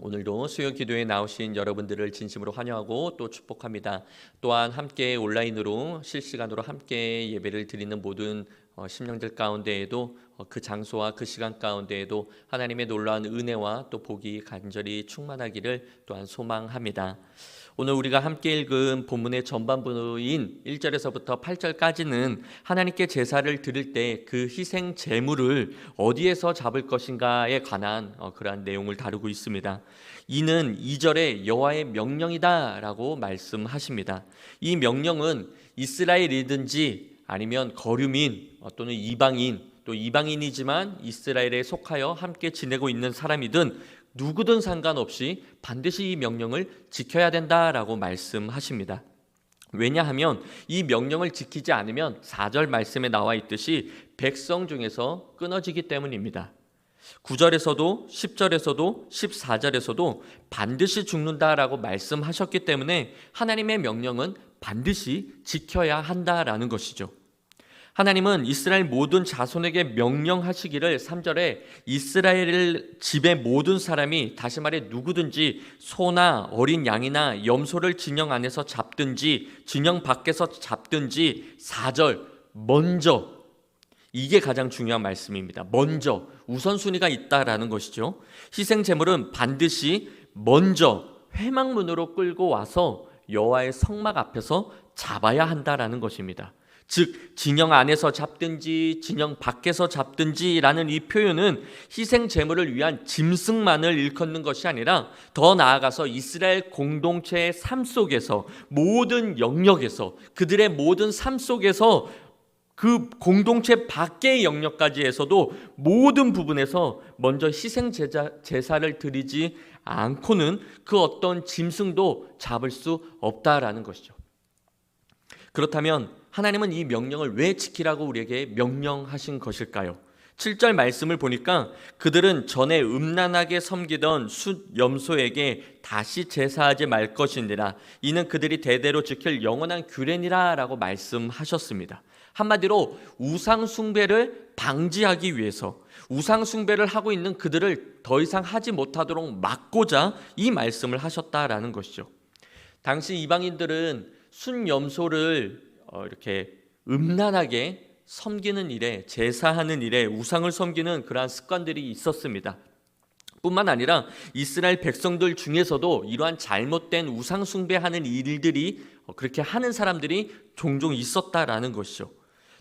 오늘도 수요 기도에 나오신 여러분들을 진심으로 환영하고 또 축복합니다. 또한 함께 온라인으로 실시간으로 함께 예배를 드리는 모든 심령들 가운데에도 그 장소와 그 시간 가운데에도 하나님의 놀라운 은혜와 또 복이 간절히 충만하기를 또한 소망합니다. 오늘 우리가 함께 읽은 본문의 전반부인 1절에서부터 8절까지는 하나님께 제사를 드릴 때 그 희생 제물을 어디에서 잡을 것인가에 관한 그러한 내용을 다루고 있습니다. 이는 2절에 여호와의 명령이다라고 말씀하십니다. 이 명령은 이스라엘이든지 아니면 거류민 또는 이방인, 또 이방인이지만 이스라엘에 속하여 함께 지내고 있는 사람이든 누구든 상관없이 반드시 이 명령을 지켜야 된다라고 말씀하십니다. 왜냐하면 이 명령을 지키지 않으면 4절 말씀에 나와 있듯이 백성 중에서 끊어지기 때문입니다. 9절에서도 10절에서도 14절에서도 반드시 죽는다라고 말씀하셨기 때문에 하나님의 명령은 반드시 지켜야 한다라는 것이죠. 하나님은 이스라엘 모든 자손에게 명령하시기를 3절에 이스라엘 집의 모든 사람이, 다시 말해 누구든지 소나 어린 양이나 염소를 진영 안에서 잡든지 진영 밖에서 잡든지, 4절 먼저, 이게 가장 중요한 말씀입니다. 먼저, 우선순위가 있다라는 것이죠. 희생 제물은 반드시 먼저 회막문으로 끌고 와서 여호와의 성막 앞에서 잡아야 한다라는 것입니다. 즉 진영 안에서 잡든지 진영 밖에서 잡든지라는 이 표현은 희생 제물을 위한 짐승만을 일컫는 것이 아니라 더 나아가서 이스라엘 공동체의 삶 속에서, 모든 영역에서, 그들의 모든 삶 속에서, 그 공동체 밖의 영역까지 해서도 모든 부분에서 먼저 희생 제사를 드리지 않고는 그 어떤 짐승도 잡을 수 없다라는 것이죠. 그렇다면 하나님은 이 명령을 왜 지키라고 우리에게 명령하신 것일까요? 7절 말씀을 보니까 그들은 전에 음란하게 섬기던 숫 염소에게 다시 제사하지 말 것이니라. 이는 그들이 대대로 지킬 영원한 규례니라 라고 말씀하셨습니다. 한마디로 우상 숭배를 방지하기 위해서, 우상 숭배를 하고 있는 그들을 더 이상 하지 못하도록 막고자 이 말씀을 하셨다라는 것이죠. 당시 이방인들은 순 염소를 이렇게 음란하게 섬기는 일에, 제사하는 일에 우상을 섬기는 그러한 습관들이 있었습니다. 뿐만 아니라 이스라엘 백성들 중에서도 이러한 잘못된 우상 숭배하는 일들이, 그렇게 하는 사람들이 종종 있었다라는 것이죠.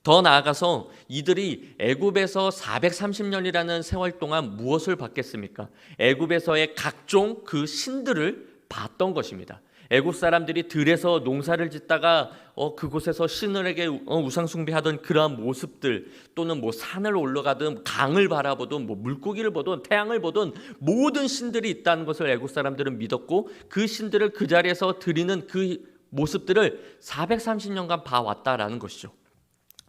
더 나아가서 이들이 애굽에서 430년이라는 세월 동안 무엇을 봤겠습니까? 애굽에서의 각종 그 신들을 봤던 것입니다. 애굽 사람들이 들에서 농사를 짓다가 그곳에서 신들에게 우상 숭배하던 그러한 모습들, 또는 산을 올라가든 강을 바라보든 물고기를 보든 태양을 보든 모든 신들이 있다는 것을 애굽 사람들은 믿었고, 그 신들을 그 자리에서 드리는 그 모습들을 430년간 봐왔다라는 것이죠.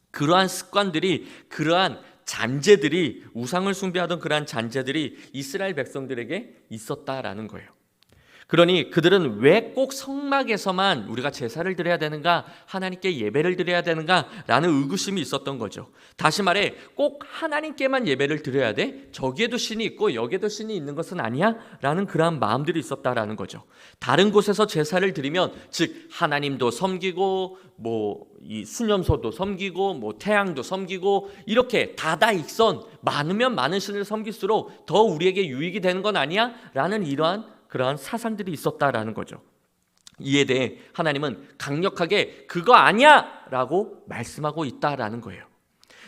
그러한 습관들이, 그러한 잔재들이, 우상을 숭배하던 그러한 잔재들이 이스라엘 백성들에게 있었다라는 거예요. 그러니 그들은 왜 꼭 성막에서만 우리가 제사를 드려야 되는가, 하나님께 예배를 드려야 되는가 라는 의구심이 있었던 거죠. 다시 말해, 꼭 하나님께만 예배를 드려야 돼? 저기에도 신이 있고 여기에도 신이 있는 것은 아니야? 라는 그러한 마음들이 있었다라는 거죠. 다른 곳에서 제사를 드리면, 즉 하나님도 섬기고 이 순염소도 섬기고 태양도 섬기고, 이렇게 다다익선 많으면 많은 신을 섬길수록 더 우리에게 유익이 되는 건 아니야? 라는 이러한 그러한 사상들이 있었다라는 거죠. 이에 대해 하나님은 강력하게 그거 아니야 라고 말씀하고 있다라는 거예요.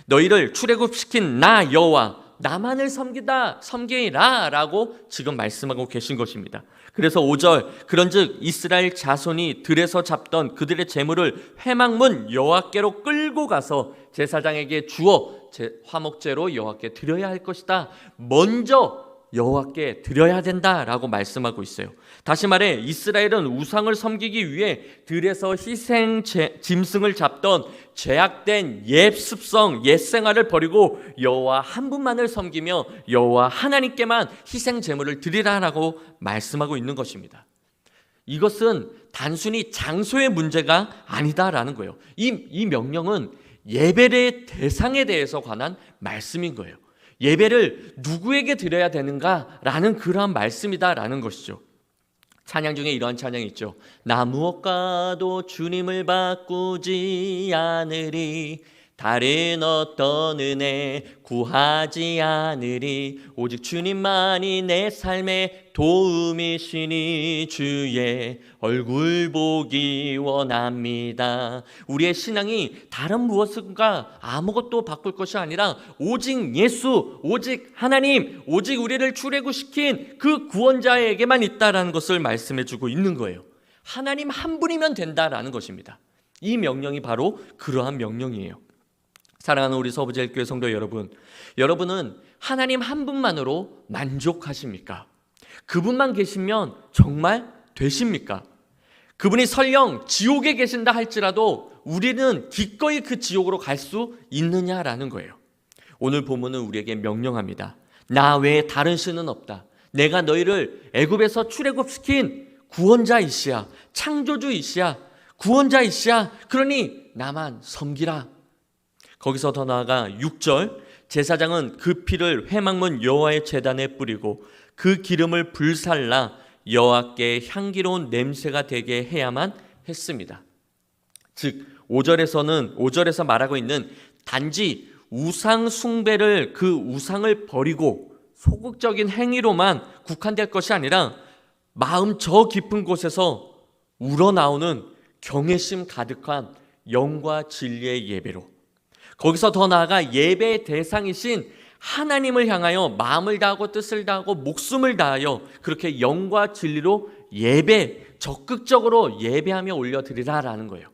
너희를 출애굽시킨 나 여호와, 나만을 섬기라 라고 지금 말씀하고 계신 것입니다. 그래서 5절, 그런즉 이스라엘 자손이 들에서 잡던 그들의 제물을 회막문 여호와께로 끌고 가서 제사장에게 주어 화목제로 여호와께 드려야 할 것이다. 먼저 여호와께 드려야 된다라고 말씀하고 있어요. 다시 말해 이스라엘은 우상을 섬기기 위해 들에서 희생 짐승을 잡던 죄악된 옛 습성, 옛 생활을 버리고 여호와 한 분만을 섬기며 여호와 하나님께만 희생 제물을 드리라라고 말씀하고 있는 것입니다. 이것은 단순히 장소의 문제가 아니다라는 거예요. 이 명령은 예배의 대상에 대해서 관한 말씀인 거예요. 예배를 누구에게 드려야 되는가라는 그러한 말씀이다라는 것이죠. 찬양 중에 이러한 찬양이 있죠. 나 무엇과도 주님을 바꾸지 않으리, 다른 어떤 은혜 구하지 않으리, 오직 주님만이 내 삶의 도움이시니 주의 얼굴 보기 원합니다. 우리의 신앙이 다른 무엇인가 아무것도 바꿀 것이 아니라 오직 예수, 오직 하나님, 오직 우리를 출애굽시킨 그 구원자에게만 있다라는 것을 말씀해 주고 있는 거예요. 하나님 한 분이면 된다라는 것입니다. 이 명령이 바로 그러한 명령이에요. 사랑하는 우리 서부제일교회 성도 여러분, 여러분은 하나님 한 분만으로 만족하십니까? 그분만 계시면 정말 되십니까? 그분이 설령 지옥에 계신다 할지라도 우리는 기꺼이 그 지옥으로 갈 수 있느냐라는 거예요. 오늘 본문은 우리에게 명령합니다. 나 외에 다른 신은 없다. 내가 너희를 애굽에서 출애굽시킨 구원자이시야, 창조주이시야, 구원자이시야. 그러니 나만 섬기라. 거기서 더 나아가 6절, 제사장은 그 피를 회막문 여호와의 제단에 뿌리고 그 기름을 불살라 여호와께 향기로운 냄새가 되게 해야만 했습니다. 즉 5절에서 말하고 있는 단지 우상 숭배를, 그 우상을 버리고 소극적인 행위로만 국한될 것이 아니라 마음 저 깊은 곳에서 우러나오는 경외심 가득한 영과 진리의 예배로, 거기서 더 나아가 예배의 대상이신 하나님을 향하여 마음을 다하고 뜻을 다하고 목숨을 다하여 그렇게 영과 진리로 적극적으로 예배하며 올려드리라라는 거예요.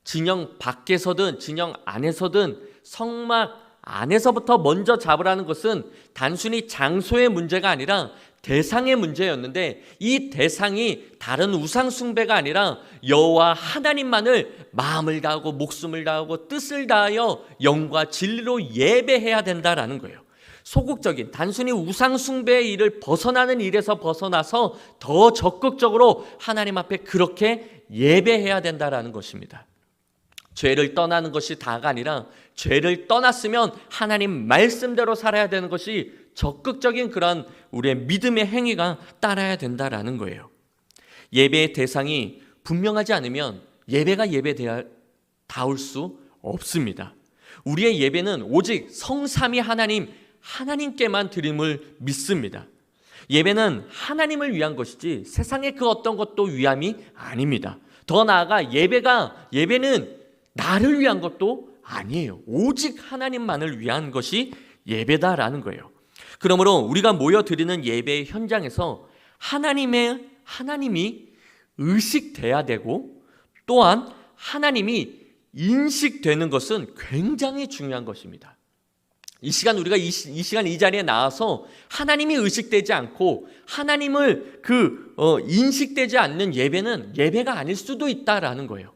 진영 밖에서든 진영 안에서든 성막 안에서부터 먼저 잡으라는 것은 단순히 장소의 문제가 아니라 대상의 문제였는데, 이 대상이 다른 우상 숭배가 아니라 여호와 하나님만을 마음을 다하고 목숨을 다하고 뜻을 다하여 영과 진리로 예배해야 된다라는 거예요. 소극적인 단순히 우상 숭배의 일을 벗어나는 일에서 벗어나서 더 적극적으로 하나님 앞에 그렇게 예배해야 된다라는 것입니다. 죄를 떠나는 것이 다가 아니라 죄를 떠났으면 하나님 말씀대로 살아야 되는 것이 적극적인 그런 우리의 믿음의 행위가 따라야 된다라는 거예요. 예배의 대상이 분명하지 않으면 예배가 예배다울 수 없습니다. 우리의 예배는 오직 성삼위 하나님께만 드림을 믿습니다. 예배는 하나님을 위한 것이지 세상의 그 어떤 것도 위함이 아닙니다. 더 나아가 예배는 나를 위한 것도 아니에요. 오직 하나님만을 위한 것이 예배다라는 거예요. 그러므로 우리가 모여드리는 예배의 현장에서 하나님이 의식돼야 되고, 또한 하나님이 인식되는 것은 굉장히 중요한 것입니다. 이 시간 우리가 이 시간 이 자리에 나와서 하나님이 의식되지 않고 하나님을 인식되지 않는 예배는 예배가 아닐 수도 있다라는 거예요.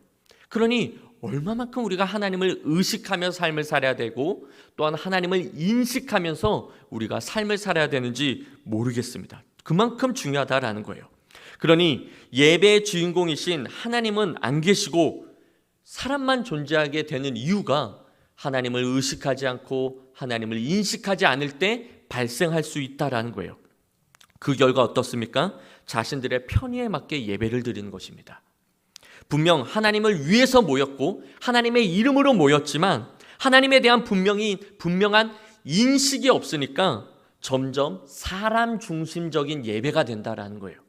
그러니 얼마만큼 우리가 하나님을 의식하며 삶을 살아야 되고, 또한 하나님을 인식하면서 우리가 삶을 살아야 되는지 모르겠습니다. 그만큼 중요하다라는 거예요. 그러니 예배의 주인공이신 하나님은 안 계시고 사람만 존재하게 되는 이유가 하나님을 의식하지 않고 하나님을 인식하지 않을 때 발생할 수 있다라는 거예요. 그 결과 어떻습니까? 자신들의 편의에 맞게 예배를 드리는 것입니다. 분명 하나님을 위해서 모였고 하나님의 이름으로 모였지만 하나님에 대한 분명한 인식이 없으니까 점점 사람 중심적인 예배가 된다라는 거예요.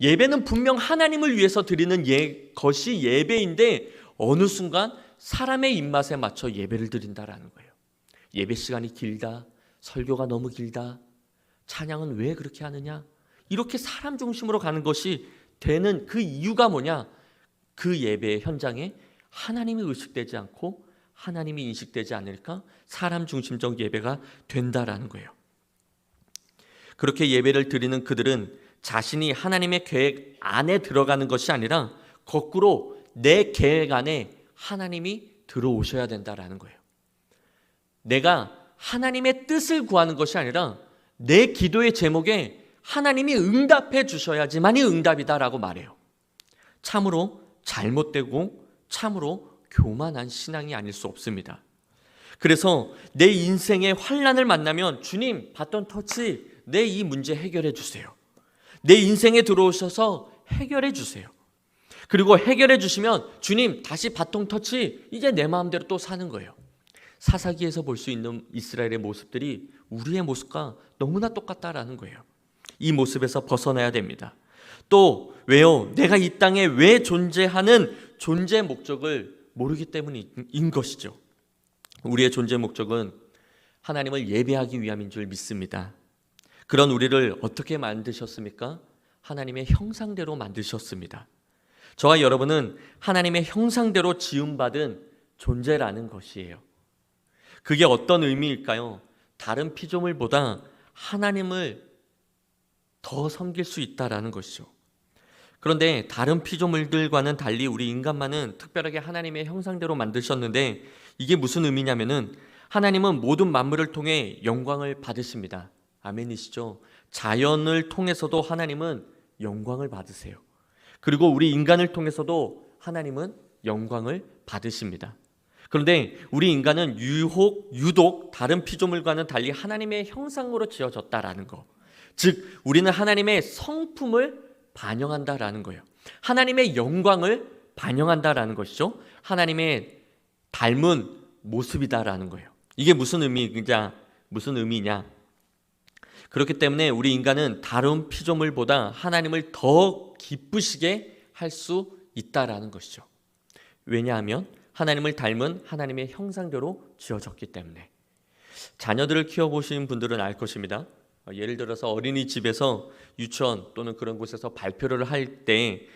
예배는 분명 하나님을 위해서 드리는 것이 예배인데 어느 순간 사람의 입맛에 맞춰 예배를 드린다라는 거예요. 예배 시간이 길다, 설교가 너무 길다, 찬양은 왜 그렇게 하느냐, 이렇게 사람 중심으로 가는 것이 되는 그 이유가 뭐냐? 그 예배의 현장에 하나님이 의식되지 않고 하나님이 인식되지 않으니까 사람 중심적 예배가 된다라는 거예요. 그렇게 예배를 드리는 그들은 자신이 하나님의 계획 안에 들어가는 것이 아니라 거꾸로 내 계획 안에 하나님이 들어오셔야 된다라는 거예요. 내가 하나님의 뜻을 구하는 것이 아니라 내 기도의 제목에 하나님이 응답해 주셔야지만이 응답이다라고 말해요. 참으로 잘못되고 참으로 교만한 신앙이 아닐 수 없습니다. 그래서 내 인생의 환난을 만나면 주님 바톤 터치, 내 이 문제 해결해 주세요. 내 인생에 들어오셔서 해결해 주세요. 그리고 해결해 주시면 주님 다시 바통 터치, 이제 내 마음대로 또 사는 거예요. 사사기에서 볼 수 있는 이스라엘의 모습들이 우리의 모습과 너무나 똑같다라는 거예요. 이 모습에서 벗어나야 됩니다. 또 왜요? 내가 이 땅에 왜 존재하는 존재 목적을 모르기 때문인 것이죠. 우리의 존재 목적은 하나님을 예배하기 위함인 줄 믿습니다. 그런 우리를 어떻게 만드셨습니까? 하나님의 형상대로 만드셨습니다. 저와 여러분은 하나님의 형상대로 지음받은 존재라는 것이에요. 그게 어떤 의미일까요? 다른 피조물보다 하나님을 더 섬길 수 있다라는 것이죠. 그런데 다른 피조물들과는 달리 우리 인간만은 특별하게 하나님의 형상대로 만드셨는데, 이게 무슨 의미냐면은 하나님은 모든 만물을 통해 영광을 받으십니다. 아멘이시죠? 자연을 통해서도 하나님은 영광을 받으세요. 그리고 우리 인간을 통해서도 하나님은 영광을 받으십니다. 그런데 우리 인간은 유독 다른 피조물과는 달리 하나님의 형상으로 지어졌다라는 거. 즉 우리는 하나님의 성품을 반영한다라는 거예요. 하나님의 영광을 반영한다라는 것이죠. 하나님의 닮은 모습이다라는 거예요. 이게 무슨 의미냐? 그렇기 때문에 우리 인간은 다른 피조물보다 하나님을 더 기쁘시게 할 수 있다라는 것이죠. 왜냐하면 하나님을 닮은 하나님의 형상대로 지어졌기 때문에. 자녀들을 키워보신 분들은 알 것입니다. 예를 들어서 어린이집에서 유치원 또는 그런 곳에서 발표를 할 때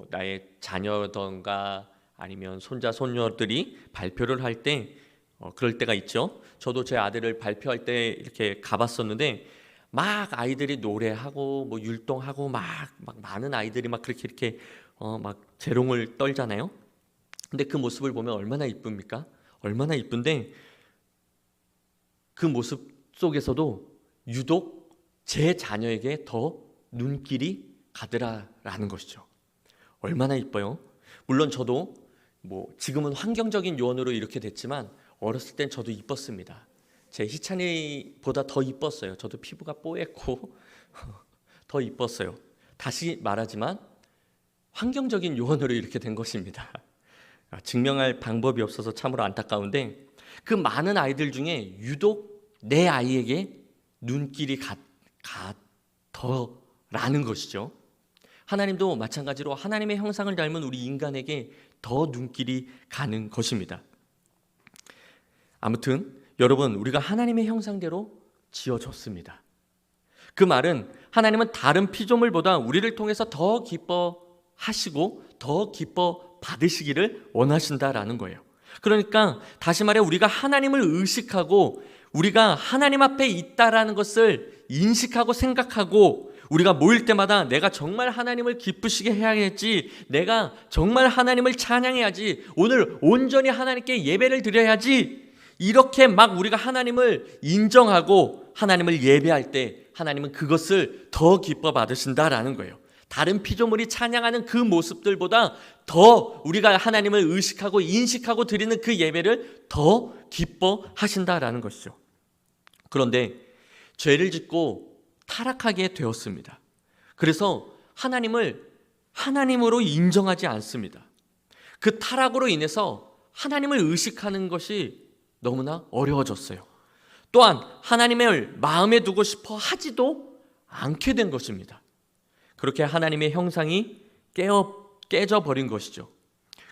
나의 자녀던가 아니면 손자 손녀들이 발표를 할 때 그럴 때가 있죠. 저도 제 아들을 발표할 때 이렇게 가봤었는데 막 아이들이 노래하고 율동하고 막 많은 아이들이 막 그렇게 이렇게 막 재롱을 떨잖아요. 근데 그 모습을 보면 얼마나 이쁩니까? 얼마나 이쁜데 그 모습 속에서도 유독 제 자녀에게 더 눈길이 가더라라는 것이죠. 얼마나 이뻐요. 물론 저도 지금은 환경적인 요원으로 이렇게 됐지만 어렸을 땐 저도 이뻤습니다. 제 희찬이보다 더 이뻤어요. 저도 피부가 뽀얗고 더 이뻤어요. 다시 말하지만 환경적인 요원으로 이렇게 된 것입니다. 증명할 방법이 없어서 참으로 안타까운데 그 많은 아이들 중에 유독 내 아이에게 눈길이 가더라는 것이죠. 하나님도 마찬가지로 하나님의 형상을 닮은 우리 인간에게 더 눈길이 가는 것입니다. 아무튼 여러분, 우리가 하나님의 형상대로 지어졌습니다. 그 말은 하나님은 다른 피조물보다 우리를 통해서 더 기뻐하시고 더 기뻐 받으시기를 원하신다라는 거예요. 그러니까 다시 말해 우리가 하나님을 의식하고 우리가 하나님 앞에 있다라는 것을 인식하고 생각하고 우리가 모일 때마다 내가 정말 하나님을 기쁘시게 해야겠지, 내가 정말 하나님을 찬양해야지, 오늘 온전히 하나님께 예배를 드려야지, 이렇게 막 우리가 하나님을 인정하고 하나님을 예배할 때 하나님은 그것을 더 기뻐 받으신다라는 거예요. 다른 피조물이 찬양하는 그 모습들보다 더 우리가 하나님을 의식하고 인식하고 드리는 그 예배를 더 기뻐하신다라는 것이죠. 그런데 죄를 짓고 타락하게 되었습니다. 그래서 하나님을 하나님으로 인정하지 않습니다. 그 타락으로 인해서 하나님을 의식하는 것이 너무나 어려워졌어요. 또한 하나님을 마음에 두고 싶어 하지도 않게 된 것입니다. 그렇게 하나님의 형상이 깨져버린 것이죠.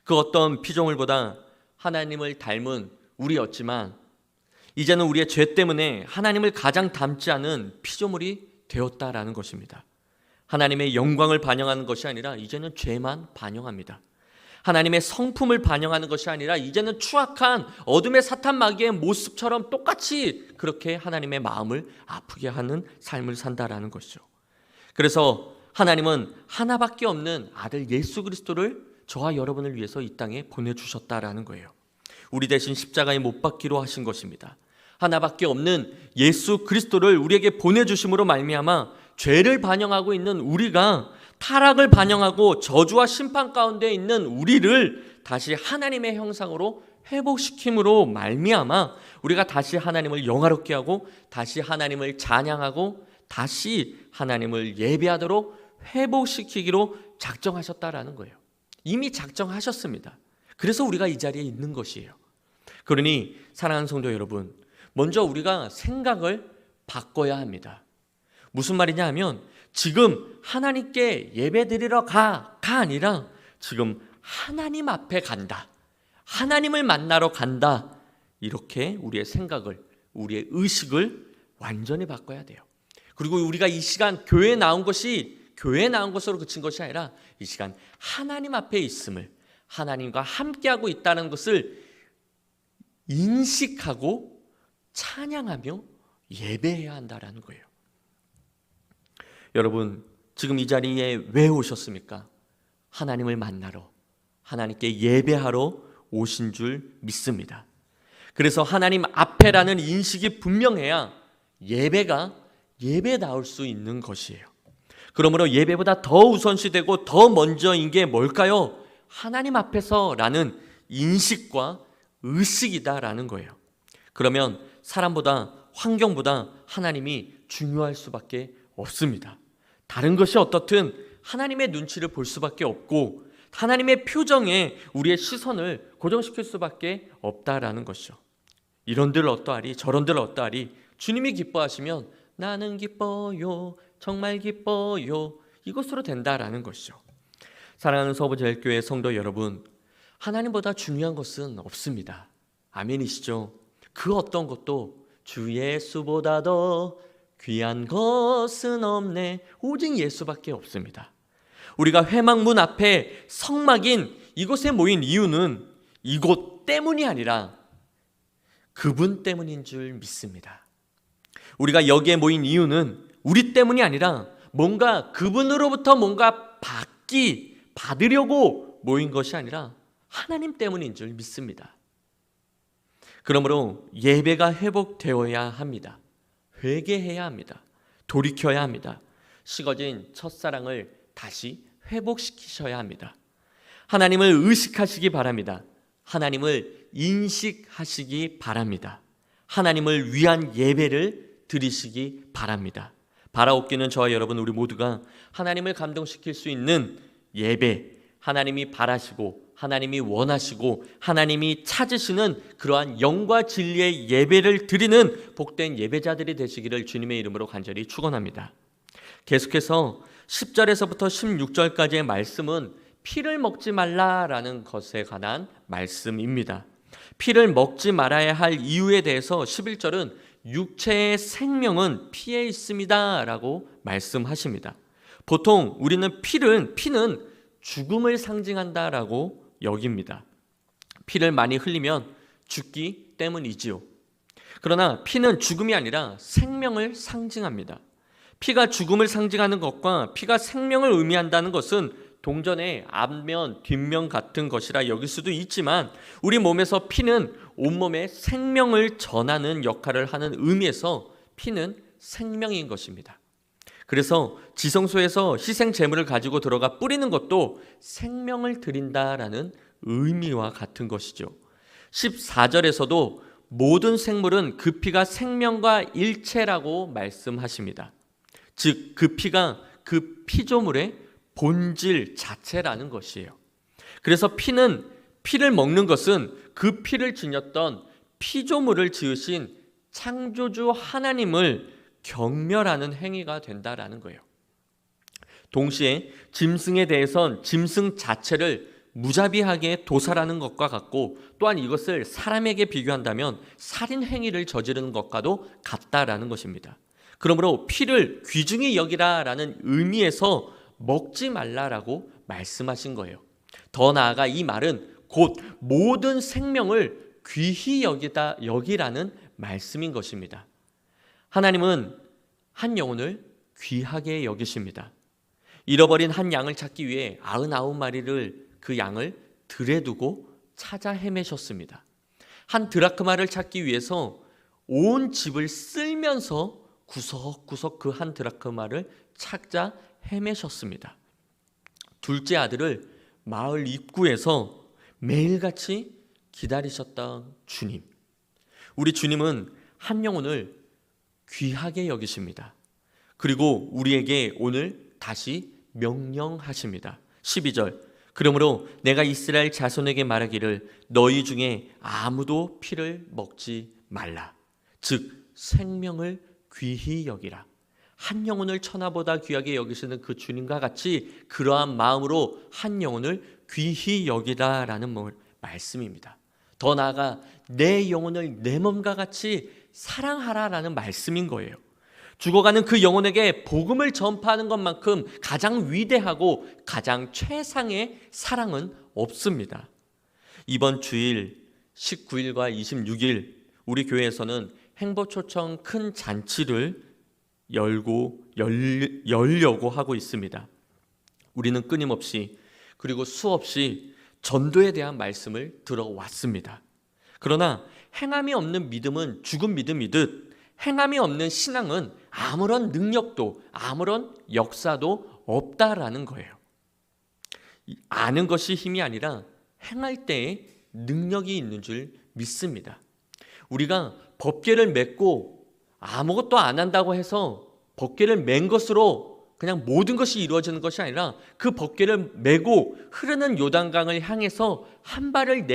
그 어떤 피조물보다 하나님을 닮은 우리였지만 이제는 우리의 죄 때문에 하나님을 가장 닮지 않은 피조물이 되었다라는 것입니다. 하나님의 영광을 반영하는 것이 아니라 이제는 죄만 반영합니다. 하나님의 성품을 반영하는 것이 아니라 이제는 추악한 어둠의 사탄 마귀의 모습처럼 똑같이 그렇게 하나님의 마음을 아프게 하는 삶을 산다라는 것이죠. 그래서 하나님은 하나밖에 없는 아들 예수 그리스도를 저와 여러분을 위해서 이 땅에 보내주셨다라는 거예요. 우리 대신 십자가에 못 박기로 하신 것입니다. 하나밖에 없는 예수 그리스도를 우리에게 보내주심으로 말미암아 죄를 반영하고 있는 우리가, 타락을 반영하고 저주와 심판 가운데 있는 우리를 다시 하나님의 형상으로 회복시킴으로 말미암아 우리가 다시 하나님을 영화롭게 하고 다시 하나님을 찬양하고 다시 하나님을 예배하도록 회복시키기로 작정하셨다라는 거예요. 이미 작정하셨습니다. 그래서 우리가 이 자리에 있는 것이에요. 그러니 사랑하는 성도 여러분, 먼저 우리가 생각을 바꿔야 합니다. 무슨 말이냐 하면 지금 하나님께 예배드리러 가가 아니라 지금 하나님 앞에 간다. 하나님을 만나러 간다. 이렇게 우리의 생각을, 우리의 의식을 완전히 바꿔야 돼요. 그리고 우리가 이 시간 교회에 나온 것으로 그친 것이 아니라 이 시간 하나님 앞에 있음을, 하나님과 함께하고 있다는 것을 인식하고 찬양하며 예배해야 한다는 거예요. 여러분, 지금 이 자리에 왜 오셨습니까? 하나님을 만나러, 하나님께 예배하러 오신 줄 믿습니다. 그래서 하나님 앞에라는 인식이 분명해야 예배가 예배다울 수 있는 것이에요. 그러므로 예배보다 더 우선시되고 더 먼저인 게 뭘까요? 하나님 앞에서라는 인식과 의식이다라는 거예요. 그러면 사람보다, 환경보다 하나님이 중요할 수밖에 없습니다. 다른 것이 어떻든 하나님의 눈치를 볼 수밖에 없고 하나님의 표정에 우리의 시선을 고정시킬 수밖에 없다라는 것이죠. 이런들 어떠하리 저런들 어떠하리, 주님이 기뻐하시면 나는 기뻐요, 정말 기뻐요, 이것으로 된다라는 것이죠. 사랑하는 서부제일교회 성도 여러분, 하나님보다 중요한 것은 없습니다. 아멘이시죠? 그 어떤 것도 주 예수보다 더 귀한 것은 없네. 오직 예수밖에 없습니다. 우리가 회막문 앞에 성막인 이곳에 모인 이유는 이곳 때문이 아니라 그분 때문인 줄 믿습니다. 우리가 여기에 모인 이유는 우리 때문이 아니라 뭔가 그분으로부터 뭔가 받으려고 모인 것이 아니라 하나님 때문인 줄 믿습니다. 그러므로 예배가 회복되어야 합니다. 회개해야 합니다. 돌이켜야 합니다. 식어진 첫사랑을 다시 회복시키셔야 합니다. 하나님을 의식하시기 바랍니다. 하나님을 인식하시기 바랍니다. 하나님을 위한 예배를 드리시기 바랍니다. 바라옵기는 저와 여러분 우리 모두가 하나님을 감동시킬 수 있는 예배, 하나님이 바라시고 하나님이 원하시고 하나님이 찾으시는 그러한 영과 진리의 예배를 드리는 복된 예배자들이 되시기를 주님의 이름으로 간절히 축원합니다. 계속해서 10절에서부터 16절까지의 말씀은 피를 먹지 말라라는 것에 관한 말씀입니다. 피를 먹지 말아야 할 이유에 대해서 11절은 육체의 생명은 피에 있습니다 라고 말씀하십니다. 보통 우리는 피는 죽음을 상징한다라고 여깁니다. 피를 많이 흘리면 죽기 때문이지요. 그러나 피는 죽음이 아니라 생명을 상징합니다. 피가 죽음을 상징하는 것과 피가 생명을 의미한다는 것은 동전의 앞면, 뒷면 같은 것이라 여길 수도 있지만 우리 몸에서 피는 온몸에 생명을 전하는 역할을 하는 의미에서 피는 생명인 것입니다. 그래서 지성소에서 희생 제물을 가지고 들어가 뿌리는 것도 생명을 드린다라는 의미와 같은 것이죠. 14절에서도 모든 생물은 그 피가 생명과 일체라고 말씀하십니다. 즉 그 피가 그 피조물의 본질 자체라는 것이에요. 그래서 피를 먹는 것은 그 피를 지녔던 피조물을 지으신 창조주 하나님을 경멸하는 행위가 된다라는 거예요. 동시에 짐승에 대해선 짐승 자체를 무자비하게 도살하는 것과 같고 또한 이것을 사람에게 비교한다면 살인 행위를 저지르는 것과도 같다라는 것입니다. 그러므로 피를 귀중히 여기라라는 의미에서 먹지 말라라고 말씀하신 거예요. 더 나아가 이 말은 곧 모든 생명을 귀히 여기라는 말씀인 것입니다. 하나님은 한 영혼을 귀하게 여기십니다. 잃어버린 한 양을 찾기 위해 99마리를 그 양을 들에 두고 찾아 헤매셨습니다. 한 드라크마를 찾기 위해서 온 집을 쓸면서 구석구석 그 한 드라크마를 찾자 헤매셨습니다. 둘째 아들을 마을 입구에서 매일같이 기다리셨던 주님, 우리 주님은 한 영혼을 귀하게 여기십니다. 그리고 우리에게 오늘 다시 명령하십니다. 12절, 그러므로 내가 이스라엘 자손에게 말하기를 너희 중에 아무도 피를 먹지 말라. 즉 생명을 귀히 여기라. 한 영혼을 천하보다 귀하게 여기시는 그 주님과 같이 그러한 마음으로 한 영혼을 귀히 여기라라는 말씀입니다. 더 나아가 내 영혼을 내 몸과 같이 사랑하라라는 말씀인 거예요. 죽어가는 그 영혼에게 복음을 전파하는 것만큼 가장 위대하고 가장 최상의 사랑은 없습니다. 이번 주일 19일과 26일 우리 교회에서는 행보초청 큰 잔치를 열려고 하고 있습니다. 우리는 끊임없이 그리고 수없이 전도에 대한 말씀을 들어왔습니다. 그러나 행함이 없는 믿음은 죽은 믿음이듯 행함이 없는 신앙은 아무런 능력도 아무런 역사도 없다라는 거예요. 아는 것이 힘이 아니라 행할 때에 능력이 있는 줄 믿습니다. 우리가 법궤를 맺고 아무것도 안 한다고 해서 법궤를 맨 것으로 그냥 모든 것이 이루어지는 것이 아니라 그 법궤를 메고 흐르는 요단강을 향해서 한 발을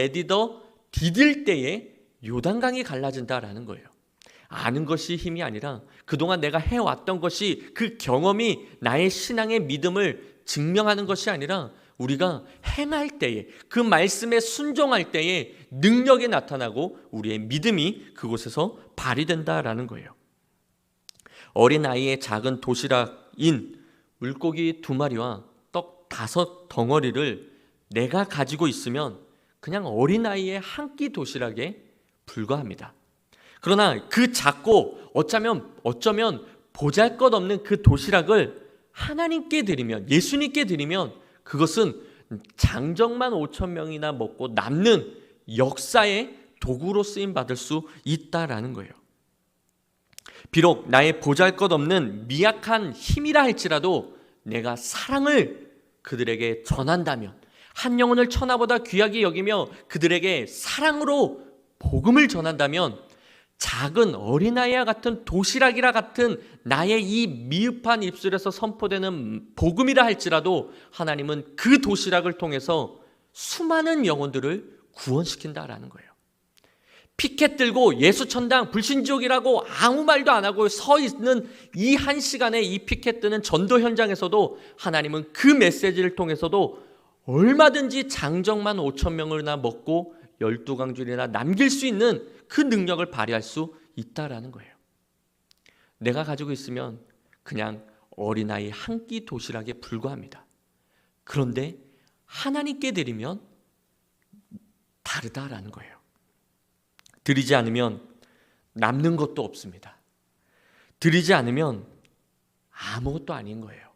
디딜 때에 요단강이 갈라진다라는 거예요. 아는 것이 힘이 아니라 그동안 내가 해왔던 것이 그 경험이 나의 신앙의 믿음을 증명하는 것이 아니라 우리가 행할 때에 그 말씀에 순종할 때에 능력이 나타나고 우리의 믿음이 그곳에서 발휘된다라는 거예요. 어린아이의 작은 도시락인 물고기 2마리와 떡 5 덩어리를 내가 가지고 있으면 그냥 어린아이의 한 끼 도시락에 불과합니다. 그러나 그 작고 어쩌면 보잘것없는 그 도시락을 하나님께 드리면, 예수님께 드리면 그것은 장정만 5,000명이나 먹고 남는 역사의 도구로 쓰임 받을 수 있다라는 거예요. 비록 나의 보잘것없는 미약한 힘이라 할지라도 내가 사랑을 그들에게 전한다면, 한 영혼을 천하보다 귀하게 여기며 그들에게 사랑으로 복음을 전한다면 작은 어린아이와 같은 도시락이라 같은 나의 이 미흡한 입술에서 선포되는 복음이라 할지라도 하나님은 그 도시락을 통해서 수많은 영혼들을 구원시킨다라는 거예요. 피켓 들고 예수천당 불신지옥이라고 아무 말도 안 하고 서 있는 이 한 시간에 이 피켓 드는 전도 현장에서도 하나님은 그 메시지를 통해서도 얼마든지 장정만 5,000명이나 먹고 12강줄이나 남길 수 있는 그 능력을 발휘할 수 있다라는 거예요. 내가 가지고 있으면 그냥 어린아이 한 끼 도시락에 불과합니다. 그런데 하나님께 드리면 다르다라는 거예요. 드리지 않으면 남는 것도 없습니다. 드리지 않으면 아무것도 아닌 거예요.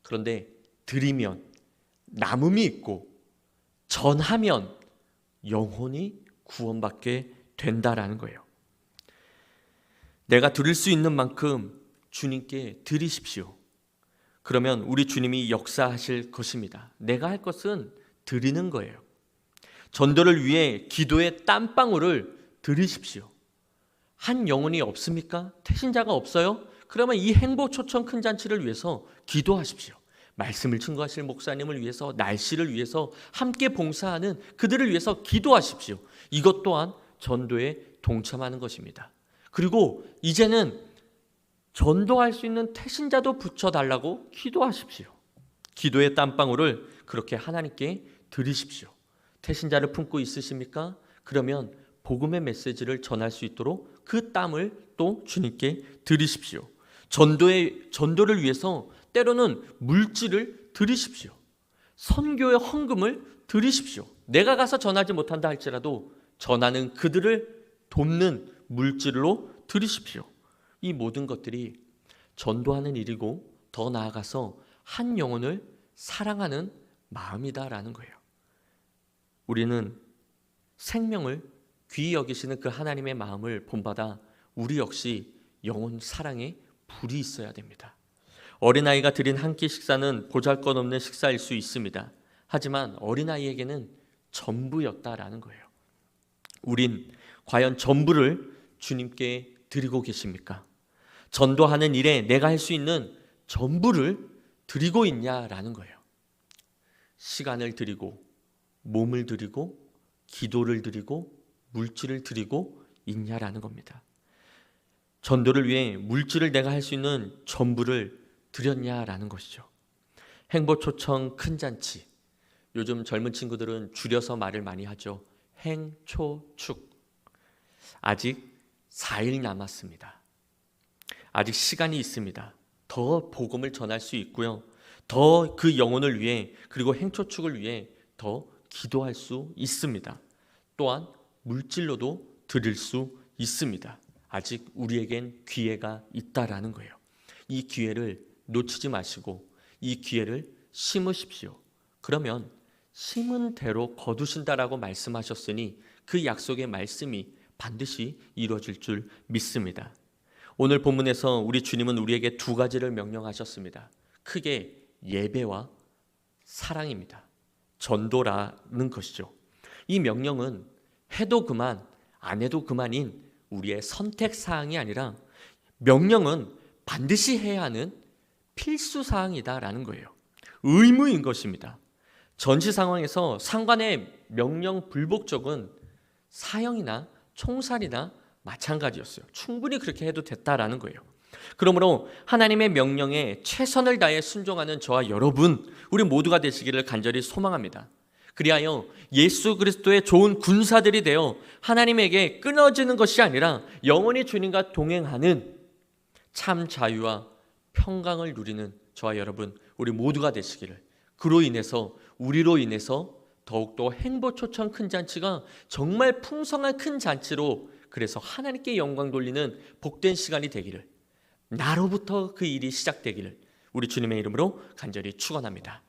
그런데 드리면 남음이 있고 전하면 영혼이 구원받게 된다라는 거예요. 내가 드릴 수 있는 만큼 주님께 드리십시오. 그러면 우리 주님이 역사하실 것입니다. 내가 할 것은 드리는 거예요. 전도를 위해 기도의 땀방울을 드리십시오. 한 영혼이 없습니까? 태신자가 없어요? 그러면 이 행보초청 큰 잔치를 위해서 기도하십시오. 말씀을 증거하실 목사님을 위해서, 날씨를 위해서, 함께 봉사하는 그들을 위해서 기도하십시오. 이것 또한 전도에 동참하는 것입니다. 그리고 이제는 전도할 수 있는 태신자도 붙여달라고 기도하십시오. 기도의 땀방울을 그렇게 하나님께 드리십시오. 태신자를 품고 있으십니까? 그러면 복음의 메시지를 전할 수 있도록 그 땀을 또 주님께 드리십시오. 전도를 위해서 때로는 물질을 드리십시오. 선교의 헌금을 드리십시오. 내가 가서 전하지 못한다 할지라도 전하는 그들을 돕는 물질로 드리십시오. 이 모든 것들이 전도하는 일이고 더 나아가서 한 영혼을 사랑하는 마음이다라는 거예요. 우리는 생명을 귀히 여기시는 그 하나님의 마음을 본받아 우리 역시 영혼 사랑에 불이 있어야 됩니다. 어린아이가 드린 한 끼 식사는 보잘것없는 식사일 수 있습니다. 하지만 어린아이에게는 전부였다라는 거예요. 우린 과연 전부를 주님께 드리고 계십니까? 전도하는 일에 내가 할 수 있는 전부를 드리고 있냐라는 거예요. 시간을 드리고, 몸을 드리고, 기도를 드리고, 물질을 드리고 있냐라는 겁니다. 전도를 위해 물질을 내가 할 수 있는 전부를 드렸냐라는 것이죠. 행보초청 큰 잔치, 요즘 젊은 친구들은 줄여서 말을 많이 하죠. 행초축. 아직 4일 남았습니다. 아직 시간이 있습니다. 더 복음을 전할 수 있고요. 더 그 영혼을 위해, 그리고 행초축을 위해 더 기도할 수 있습니다. 또한 물질로도 드릴 수 있습니다. 아직 우리에겐 기회가 있다라는 거예요. 이 기회를 놓치지 마시고 이 기회를 심으십시오. 그러면 심은 대로 거두신다라고 말씀하셨으니 그 약속의 말씀이 반드시 이루어질 줄 믿습니다. 오늘 본문에서 우리 주님은 우리에게 두 가지를 명령하셨습니다. 크게 예배와 사랑입니다. 전도라는 것이죠. 이 명령은 해도 그만, 안 해도 그만인 우리의 선택사항이 아니라 명령은 반드시 해야 하는 필수사항이다라는 거예요. 의무인 것입니다. 전시 상황에서 상관의 명령 불복종은 사형이나 총살이나 마찬가지였어요. 충분히 그렇게 해도 됐다라는 거예요. 그러므로 하나님의 명령에 최선을 다해 순종하는 저와 여러분, 우리 모두가 되시기를 간절히 소망합니다. 그리하여 예수 그리스도의 좋은 군사들이 되어 하나님에게 끊어지는 것이 아니라 영원히 주님과 동행하는 참 자유와 평강을 누리는 저와 여러분, 우리 모두가 되시기를, 그로 인해서 우리로 인해서 더욱더 행보초청 큰 잔치가 정말 풍성한 큰 잔치로, 그래서 하나님께 영광 돌리는 복된 시간이 되기를, 나로부터 그 일이 시작되기를 우리 주님의 이름으로 간절히 축원합니다.